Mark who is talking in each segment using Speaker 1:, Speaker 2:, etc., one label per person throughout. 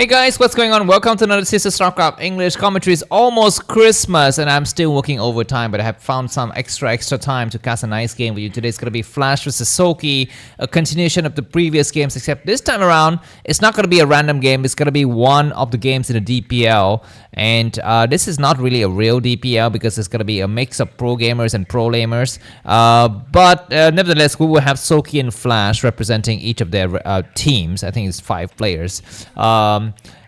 Speaker 1: Hey guys, what's going on? Welcome to another Sister Starcraft English commentary. It's almost Christmas and I'm still working overtime, but I have found some extra time to cast a nice game with you. Today's gonna be Flash vs Soulkey, a continuation of the previous games, except this time around it's not gonna be a random game. It's gonna be one of the games in the DPL, and this is not really a real DPL because it's gonna be a mix of pro gamers and pro lamers. But nevertheless, we will have Soulkey and Flash representing each of their teams. I think it's 5 players.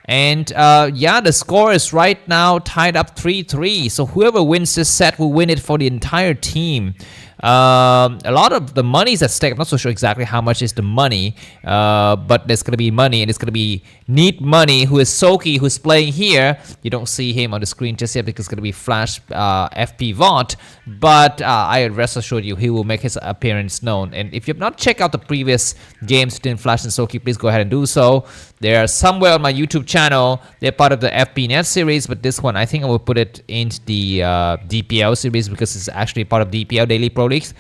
Speaker 1: Yeah, the score is right now tied up 3-3. So whoever wins this set will win it for the entire team. A lot of the money is at stake. I'm not so sure exactly how much is the money, but there's gonna be money, and it's gonna be Neat Money, who is Soulkey, who's playing here. You don't see him on the screen just yet because it's gonna be Flash FP Vaught, but I rest assured you he will make his appearance known. And if you have not checked out the previous games between Flash and Soulkey, please go ahead and do so. They are somewhere on my YouTube channel. They're part of the FP Net series, but this one I think I will put it into the DPL series because it's actually part of DPL Daily Pro Leagues.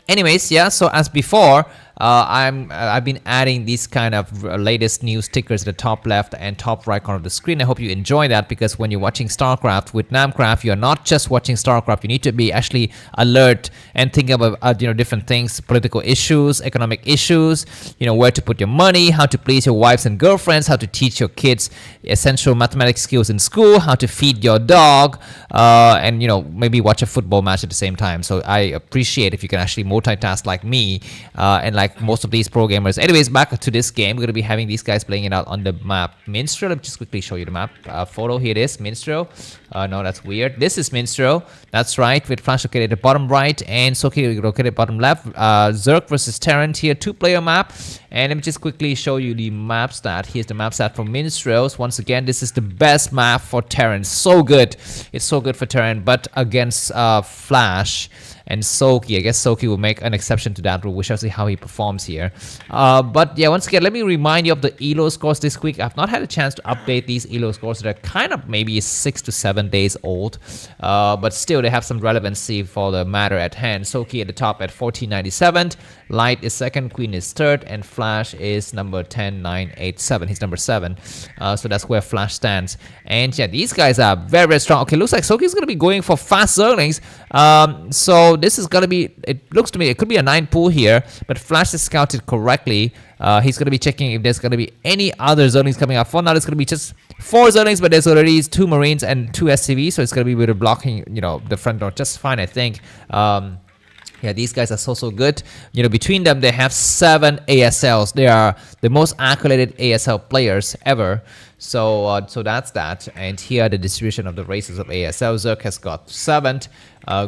Speaker 1: Anyways, yeah, so as before, I've been adding these kind of latest news stickers at the top left and top right corner of the screen. I hope you enjoy that, because when you're watching Starcraft with Namcraft, you're not just watching Starcraft. You need to be actually alert and think about different things, political issues, economic issues, where to put your money, how to please your wives and girlfriends, how to teach your kids essential mathematics skills in school, how to feed your dog, and maybe watch a football match at the same time. So I appreciate if you can actually multitask like me, and like most of these pro gamers. Anyways, back to this game. We're going to be having these guys playing it out on the map Minstrel. Let me just quickly show you the map photo. Here it is, Minstrel. No, that's weird. This is Minstrel. That's right, with Flash located at the bottom right and Soulkey located bottom left. Zerg versus Terran here, 2-player map. And let me just quickly show you the map stat. Here's the map stat for Minstrels. Once again, this is the best map for Terran. So good. It's so good for Terran, but against Flash and Soulkey, I guess Soulkey will make an exception to that rule. We shall see how he performs here. But yeah, once again, let me remind you of the ELO scores this week. I've not had a chance to update these ELO scores. They're kind of maybe 6 to 7 days old, but still they have some relevancy for the matter at hand. Soulkey at the top at 1497, Light is second, Queen is third, and Flash is number 10987. He's number 7. So that's where Flash stands. And yeah, these guys are very, very strong. Okay, looks like Soulkey's going to be going for fast Zerglings. So this is going to be, it looks to me, it could be a 9 pool here, but Flash is scouted correctly. He's going to be checking if there's going to be any other Zerglings coming up. For now, it's going to be just 4 Zerglings, but there's already 2 Marines and 2 SCVs, so it's going to be with blocking, the front door just fine, I think. Yeah, these guys are so good. Between them, they have 7 ASLs. They are the most accoladed ASL players ever. So that's that. And here are the distribution of the races of ASL. Zerg has got 7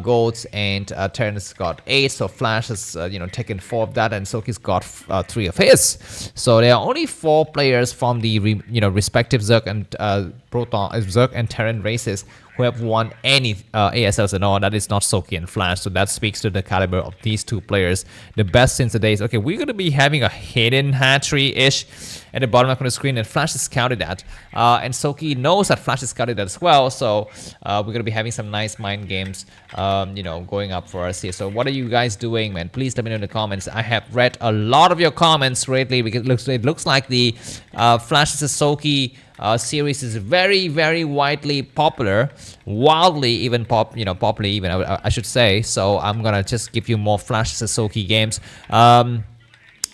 Speaker 1: golds, and Terran has got 8. So Flash has taken 4 of that, and Soulkey's got 3 of his. So there are only 4 players from the respective Zerg and Terran races who have won any ASLs at all. That is not Soulkey and Flash. So that speaks to the caliber of these 2 players. The best since the days. Okay, we're gonna be having a hidden hatchery-ish at the bottom of the screen, and Flash is scouted that. And Soulkey knows that Flash is scouted that as well. So we're gonna be having some nice mind games, going up for us here. So what are you guys doing, man? Please let me know in the comments. I have read a lot of your comments lately because it looks like the Flash vs Soulkey series is very, very widely popular, wildly even popular even, I should say. So I'm gonna just give you more Flash vs Soulkey games.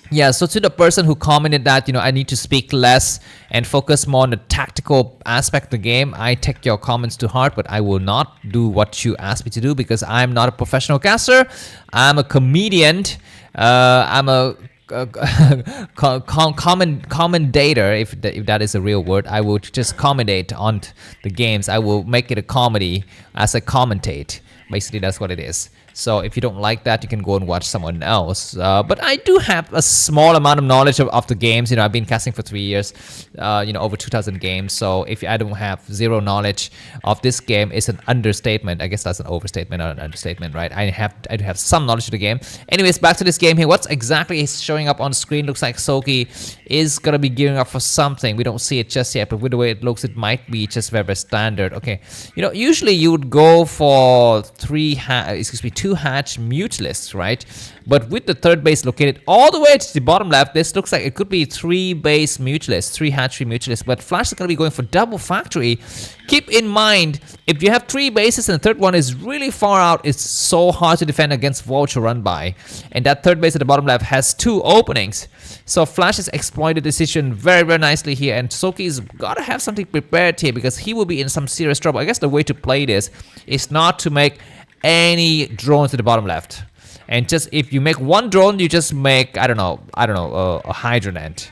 Speaker 1: Yeah, so to the person who commented that, I need to speak less and focus more on the tactical aspect of the game, I take your comments to heart, but I will not do what you asked me to do because I'm not a professional caster. I'm a comedian. I'm a commentator, if that is a real word. I will just commentate on the games. I will make it a comedy as I commentate. Basically, that's what it is. So if you don't like that, you can go and watch someone else. But I do have a small amount of knowledge of the games. I've been casting for 3 years, over 2,000 games. So if I don't have 0 knowledge of this game, it's an understatement. I guess that's an overstatement or an understatement, right? I do have some knowledge of the game. Anyways, back to this game here. What's exactly is showing up on screen? Looks like Soulkey is gonna be gearing up for something. We don't see it just yet, but with the way it looks, it might be just very, very standard. Okay, usually you would go for 2 2 hatch mutualists, right? But with the third base located all the way to the bottom left, this looks like it could be 3 base mutualists, 3 hatchery mutualists. But Flash is going to be going for double factory. Keep in mind, if you have 3 bases and the third one is really far out, it's so hard to defend against Vulture run by. And that third base at the bottom left has 2 openings. So Flash has exploited the decision very, very nicely here. And Soulkey's got to have something prepared here because he will be in some serious trouble. I guess the way to play this is not to make any drones at the bottom left. And just if you make one drone, you just make, I don't know, a hydronet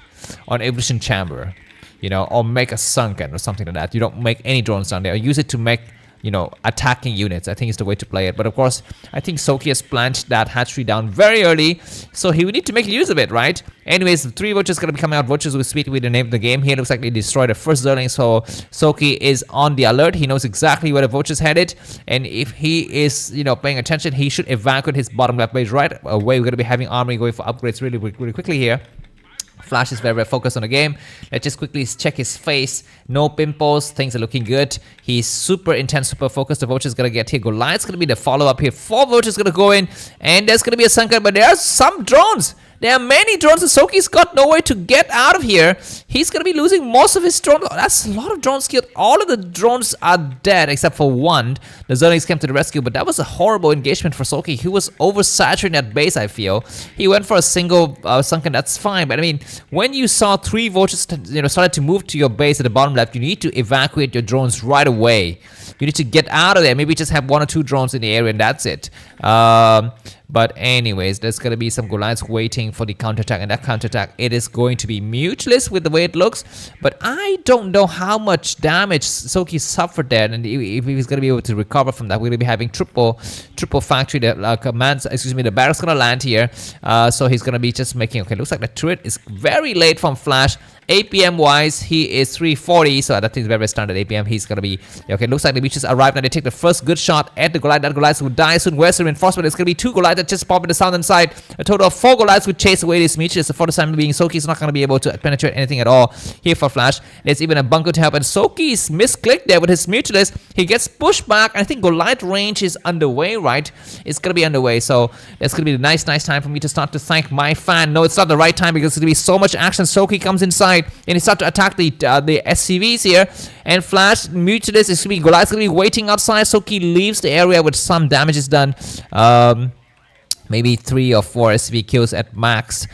Speaker 1: or an evolution chamber, you know, or make a sunken or something like that. You don't make any drones down there. Or use it to make, you know, attacking units. I think is the way to play it. But of course, I think Soulkey has planned that hatchery down very early, so he would need to make use of it, right? Anyways, the 3 vultures going to be coming out. Vultures with speed with the name of the game here. Looks like they destroyed the first Zerling, so Soulkey is on the alert. He knows exactly where the vultures headed, and if he is, you know, paying attention, he should evacuate his bottom left base right away. We're going to be having armory going for upgrades really quickly here. Flash is very, very focused on the game. Let's just quickly check his face. No pimples. Things are looking good. He's super intense, super focused. The vulture is going to get here. Goliath's going to be the follow-up here. 4 vultures going to go in. And there's going to be a sunken. But there are some drones. There are many drones, and Soulkey's got no way to get out of here. He's going to be losing most of his drones. Oh, that's a lot of drones killed. All of the drones are dead except for one. The Zerlings came to the rescue, but that was a horrible engagement for Soulkey. He was oversaturating that base, I feel. He went for a single sunken, that's fine. But I mean, when you saw 3 vultures, you know, started to move to your base at the bottom left, you need to evacuate your drones right away. You need to get out of there. Maybe just have 1 or 2 drones in the area and that's it. But anyways, there's going to be some Goliaths waiting for the counterattack, and that counterattack, it is going to be mutualist with the way it looks. But I don't know how much damage Soulkey suffered there, and if he's going to be able to recover from that. We're going to be having triple factory. The commands, excuse me, the barracks going to land here. So he's going to be just making, okay, looks like the turret is very late from Flash. APM wise, he is 340, so that is very standard APM. He's gonna be okay. Looks like the Beaches arrived now. They take the first good shot at the Goliath. That Goliath will die soon. Where's the reinforcement? It's gonna be 2 Goliaths that just pop in the southern side. A total of 4 Goliaths would chase away this Beaches. For the time being, Soulkey's not gonna be able to penetrate anything at all here for Flash. There's even a bunker to help, and Soulkey's misclicked there with his mutualist. He gets pushed back. I think Goliath range is underway, right? It's gonna be underway, so it's gonna be a nice time for me to start to thank my fan. No, it's not the right time because there's gonna be so much action. Soulkey comes inside and he starts to attack the SCVs here, and Flash mutualist is gonna be Goliath's gonna be waiting outside. Soulkey leaves the area with some damage is done. Maybe 3 or 4 SCV kills at max.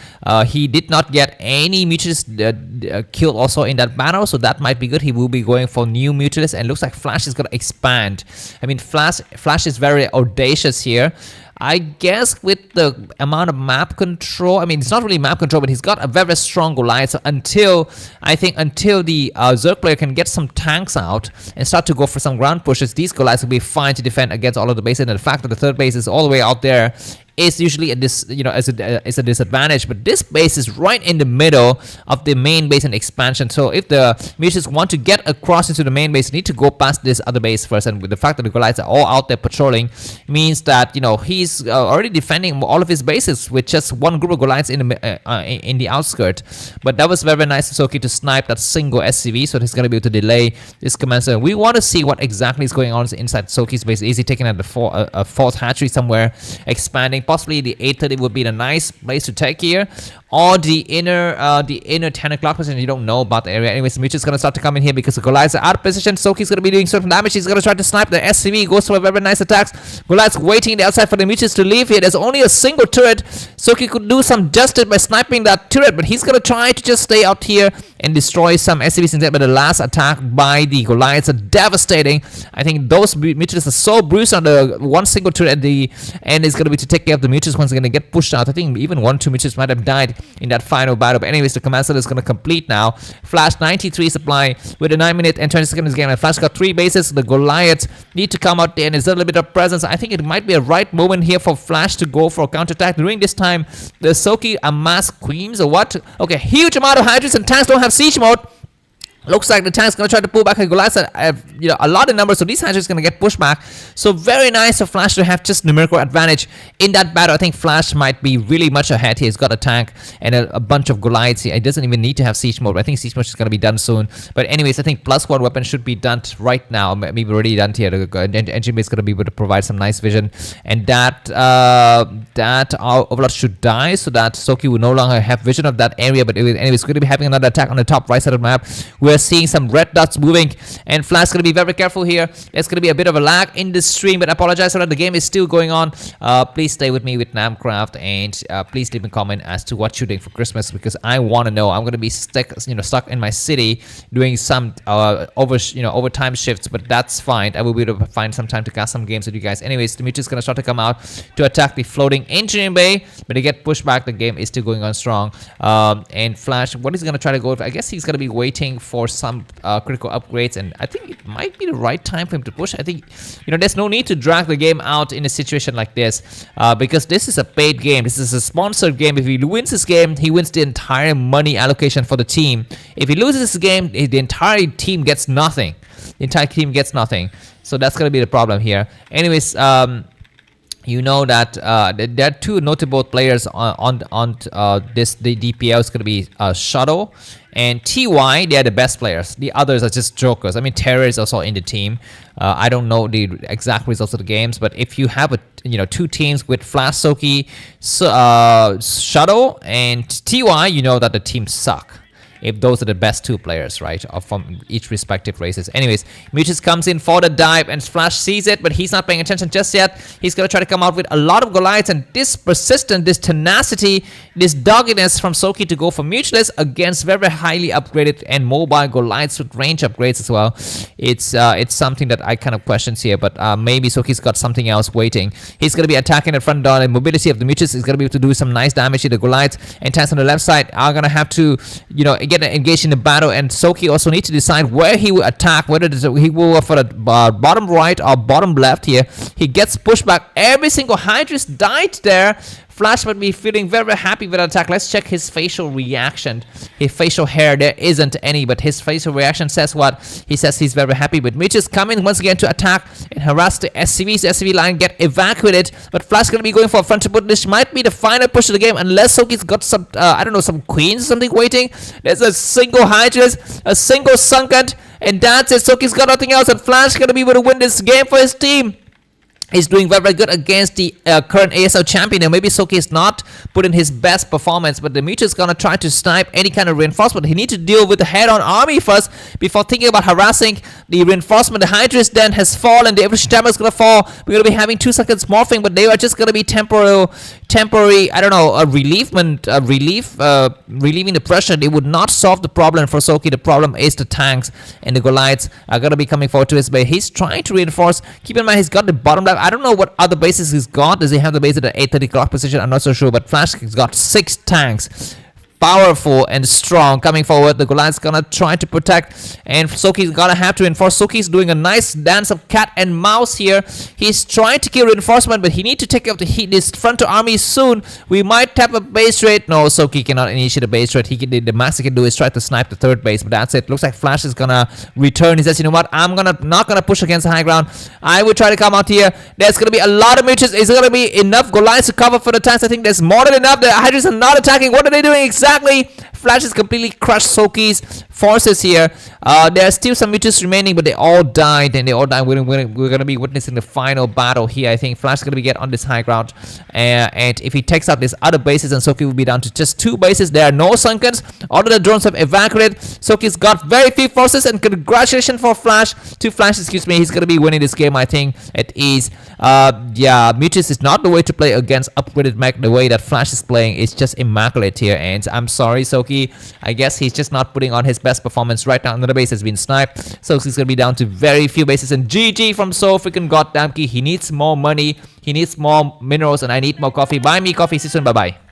Speaker 1: He did not get any mutualists killed also in that battle, so that might be good. He will be going for new mutualists, and looks like Flash is gonna expand. I mean, Flash is very audacious here. I guess with the amount of map control, I mean, it's not really map control, but he's got a very strong Goliath. So until the Zerg player can get some tanks out and start to go for some ground pushes, these Goliaths will be fine to defend against all of the bases. And the fact that the third base is all the way out there is usually is a disadvantage. But this base is right in the middle of the main base and expansion. So if the mutants want to get across into the main base, they need to go past this other base first. And with the fact that the Goliaths are all out there patrolling, means that, you know, he's already defending all of his bases with just one group of Goliaths in the outskirt. But that was very nice of Soulkey to snipe that single SCV, so he's going to be able to delay this command. So we want to see what exactly is going on inside Soulkey's base. Is he taking out a fourth hatchery somewhere, expanding? Possibly the 830 would be a nice place to take here, or the inner 10 o'clock position. You don't know about the area. Anyways, Mitch is going to start to come in here because the Goliaths are out of position. Soulkey's going to be doing certain damage. He's going to try to snipe the SCV. Goes for a very nice attacks. Goliath's waiting the outside for the Mitches to leave here. There's only a single turret. Soulkey could do some justice by sniping that turret, but he's going to try to just stay out here and destroy some SCVs instead. But the last attack by the Goliaths are devastating. I think those Mitches are so bruised on the one single turret at the end is going to be to take care of the Mitches once they're going to get pushed out. I think even 1-2 Mitches might have died in that final battle. But anyways, the command center is going to complete now. Flash 93 supply with a 9 minute and 20 seconds game. And Flash got 3 bases. The Goliaths need to come out there and there's a little bit of presence. I think it might be a right moment here for Flash to go for a counterattack. During this time, the Soulkey amassed queens or what? Okay, huge amount of hydras and tanks don't have siege mode. Looks like the tank's gonna try to pull back Goliath, a lot of numbers, so these hatches gonna get pushed back. So very nice for Flash to have just numerical advantage in that battle. I think Flash might be really much ahead here. He's got a tank and a bunch of Goliaths. He doesn't even need to have siege mode. I think siege mode is gonna be done soon. But anyways, I think +1 weapon should be done right now. Maybe already done here. The engine base is gonna be able to provide some nice vision, and that our Overlord should die, so that Soulkey will no longer have vision of that area. But anyways, going to be having another attack on the top right side of the map. We're seeing some red dots moving, and Flash is going to be very careful here. There's going to be a bit of a lag in the stream, but I apologize for that. The game is still going on. Please stay with me with Namcraft, and please leave a comment as to what you're doing for Christmas, because I want to know. I'm going to be stuck in my city doing some overtime shifts, but that's fine. I will be able to find some time to cast some games with you guys. Anyways, Dimitri is going to start to come out to attack the floating engineering bay, but they get pushed back. The game is still going on strong. And Flash, what he's going to try to go for, I guess he's going to be waiting for some critical upgrades, and I think it might be the right time for him to push. I think, there's no need to drag the game out in a situation like this, because this is a paid game. This is a sponsored game. If he wins this game, he wins the entire money allocation for the team. If he loses this game, the entire team gets nothing. The entire team gets nothing. So that's going to be the problem here. Anyways, you know that there are two notable players on the DPL. Is going to be Shadow and TY. They are the best players. The others are just jokers. I mean, Terran is also in the team. I don't know the exact results of the games, but if you have two teams with Flash, Soulkey, Shadow, and TY, you know that the teams suck. If those are the best two players, right, from each respective races. Anyways, Mutus comes in for the dive, and Flash sees it, but he's not paying attention just yet. He's going to try to come out with a lot of Goliaths, and this persistence, this tenacity, this doggedness from Soulkey to go for Mutualist against very highly upgraded and mobile Goliaths with range upgrades as well. It's something that I kind of questions here, but maybe Soulkey's got something else waiting. He's going to be attacking the front door, and mobility of the Mutualist is going to be able to do some nice damage to the Goliaths, and tanks on the left side are going to have to, get engaged in the battle, and Soulkey also needs to decide where he will attack, whether he will go for the bottom right or bottom left here. He gets pushed back. Every single Hydra's died there. Flash might be feeling very happy with that attack. Let's check his facial reaction. His facial hair, there isn't any, but his facial reaction says what? He says he's very happy. But Mitch is coming once again to attack and harass the SCVs. The SCV line get evacuated, but Flash is going to be going for a frontal put. This might be the final push of the game, unless Soulkey's got some, some queens or something waiting. There's a single Hydras, a single Sunken, and that's it. Soulkey's got nothing else, and Flash is going to be able to win this game for his team. He's doing very, very good against the current ASL champion. And maybe Soulkey is not putting his best performance, but Dimitri is going to try to snipe any kind of reinforcement. He needs to deal with the head-on army first before thinking about harassing the reinforcement. The Hydras then has fallen. The average stamina is going to fall. We're going to be having 2 seconds morphing, but they are just going to be temporary, relieving the pressure. They would not solve the problem for Soulkey. The problem is the tanks, and the Goliaths are going to be coming forward to his base. He's trying to reinforce. Keep in mind, he's got the bottom left. I don't know what other bases he's got. Does he have the base at the 830 clock position? I'm not so sure, but Flash has got 6 tanks. Powerful and strong coming forward. The Goliath's gonna try to protect, and Soulkey's gonna have to enforce. Soulkey's doing a nice dance of cat and mouse here. He's trying to kill reinforcement, but he needs to take out this frontal army soon. We might tap a base raid. No, Soulkey cannot initiate a base raid. The max he can do is try to snipe the 3rd base, but that's it. Looks like Flash is gonna return. He says, you know what? I'm not gonna push against the high ground. I will try to come out here. There's gonna be a lot of mutuals. Is there gonna be enough Goliaths to cover for the tanks? I think there's more than enough. The Hydras are not attacking. What are they doing exactly? Flash has completely crushed Soulkey's forces here. There are still some mutuals remaining, but they all died, and we're going to be witnessing the final battle here. I think Flash is going to get on this high ground, and if he takes out these other bases, then Soulkey will be down to just 2 bases. There are no Sunkens. All of the drones have evacuated. Soulkey's got very few forces, and congratulations for Flash. He's going to be winning this game, I think, at ease. Mutus is not the way to play against upgraded mech. The way that Flash is playing is just immaculate here, and I'm sorry, Soulkey. I guess he's just not putting on his best performance right now. Another base has been sniped. Soulkey's gonna be down to very few bases, and GG from So freaking goddamn key. He needs more money. He needs more minerals, and I need more coffee. Buy me coffee. See you soon. Bye bye.